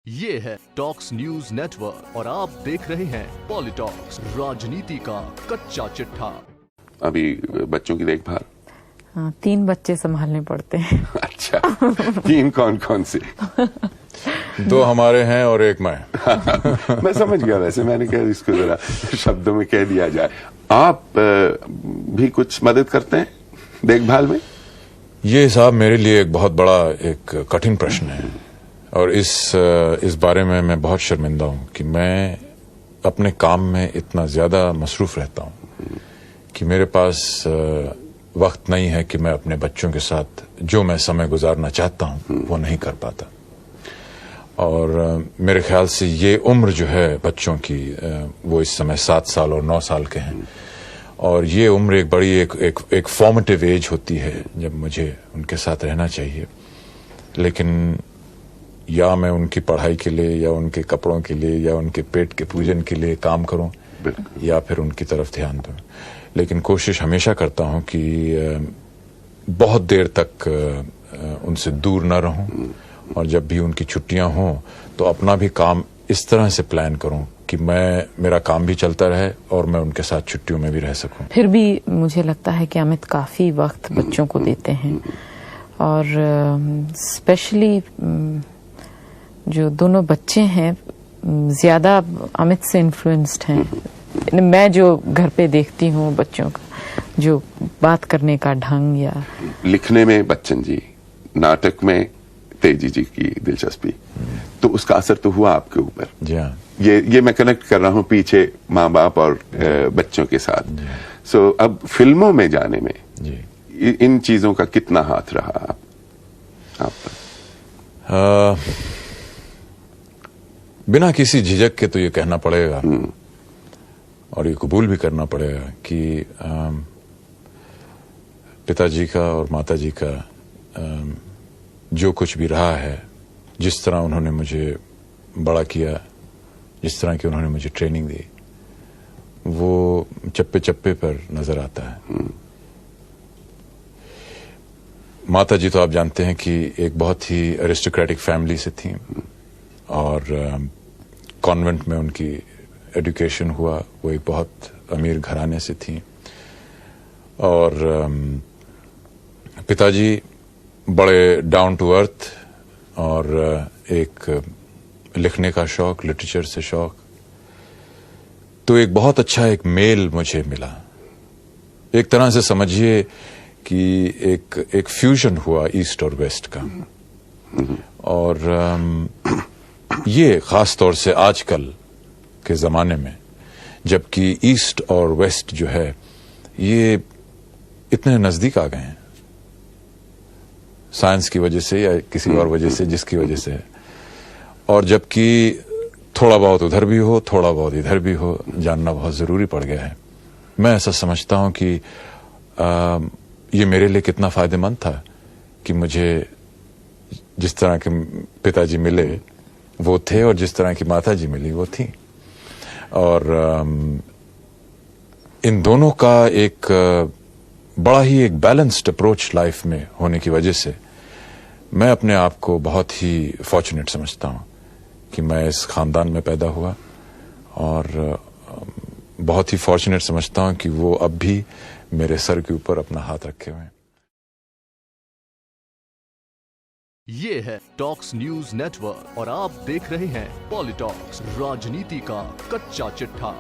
ये है talks news network और आप देख रहे हैं पॉलिटॉक्स, राजनीति का कच्चा चिट्ठा। अभी बच्चों की देखभाल? हाँ, 3 बच्चे संभालने पड़ते हैं। अच्छा, 3 कौन कौन से? 2 हमारे हैं और 1 मैं। मैं समझ गया, वैसे मैंने कहा इसको जरा शब्दों में कह दिया जाए। आप भी कुछ मदद करते हैं देखभाल में? ये साहब मेरे लिए एक बहुत बड़ा एक कठिन प्रश्न है और इस बारे में मैं बहुत शर्मिंदा हूं कि मैं अपने काम में इतना ज्यादा मसरूफ रहता हूं कि मेरे पास वक्त नहीं है कि मैं अपने बच्चों के साथ जो मैं समय गुजारना चाहता हूं वो नहीं कर पाता। और मेरे ख्याल से ये उम्र जो है बच्चों की, वो इस समय 7 साल और 9 साल के हैं और ये उम्र एक बड़ी एक फॉर्मेटिव एज होती है जब मुझे उनके साथ रहना चाहिए। लेकिन या मैं उनकी पढ़ाई के लिए या उनके कपड़ों के लिए या उनके पेट के पूजन के लिए काम करूं या फिर उनकी तरफ ध्यान दूं, लेकिन कोशिश हमेशा करता हूं कि बहुत देर तक उनसे दूर न रहूं और जब भी उनकी छुट्टियां हों तो अपना भी काम इस तरह से प्लान करूं कि मेरा काम भी चलता रहे और मैं उनके साथ छुट्टियों में भी रह सकूं। फिर भी मुझे लगता है कि अमित काफी वक्त बच्चों को देते हैं और स्पेशली जो दोनों बच्चे हैं ज्यादा अमित से इन्फ्लुएंस्ड हैं। मैं जो घर पे देखती हूँ बच्चों का जो बात करने का ढंग या लिखने में बच्चन जी, नाटक में तेजी जी की दिलचस्पी, तो उसका असर तो हुआ आपके ऊपर। जी हाँ, ये मैं कनेक्ट कर रहा हूँ पीछे माँ बाप और बच्चों के साथ। सो अब फिल्मों में जाने में जी इन चीजों का कितना हाथ रहा आप पर? बिना किसी झिझक के तो ये कहना पड़ेगा और ये कबूल भी करना पड़ेगा कि पिताजी का और माताजी का जो कुछ भी रहा है, जिस तरह उन्होंने मुझे बड़ा किया, जिस तरह की उन्होंने मुझे ट्रेनिंग दी, वो चप्पे चप्पे पर नजर आता है। माताजी तो आप जानते हैं कि एक बहुत ही एरिस्टोक्रेटिक फैमिली से थी और कॉन्वेंट में उनकी एजुकेशन हुआ। वो एक बहुत अमीर घराने से थी और पिताजी बड़े डाउन टू अर्थ और एक लिखने का शौक, लिटरेचर से शौक, तो एक बहुत अच्छा एक मेल मुझे मिला। एक तरह से समझिए कि एक फ्यूजन हुआ ईस्ट और वेस्ट का। और ये खास तौर से आजकल के जमाने में जबकि ईस्ट और वेस्ट जो है ये इतने नजदीक आ गए हैं साइंस की वजह से या किसी और वजह से, जिसकी वजह से, और जबकि थोड़ा बहुत उधर भी हो थोड़ा बहुत इधर भी हो, जानना बहुत जरूरी पड़ गया है। मैं ऐसा समझता हूं कि ये मेरे लिए कितना फायदेमंद था कि मुझे जिस तरह के पिताजी मिले वो थे और जिस तरह की माताजी मिली वो थी। और इन दोनों का एक बड़ा ही एक बैलेंस्ड अप्रोच लाइफ में होने की वजह से मैं अपने आप को बहुत ही फॉर्चुनेट समझता हूं कि मैं इस खानदान में पैदा हुआ और बहुत ही फॉर्चुनेट समझता हूं कि वो अब भी मेरे सर के ऊपर अपना हाथ रखे हुए हैं। ये है टॉक्स न्यूज नेटवर्क और आप देख रहे हैं पॉलिटॉक्स, राजनीति का कच्चा चिट्ठा।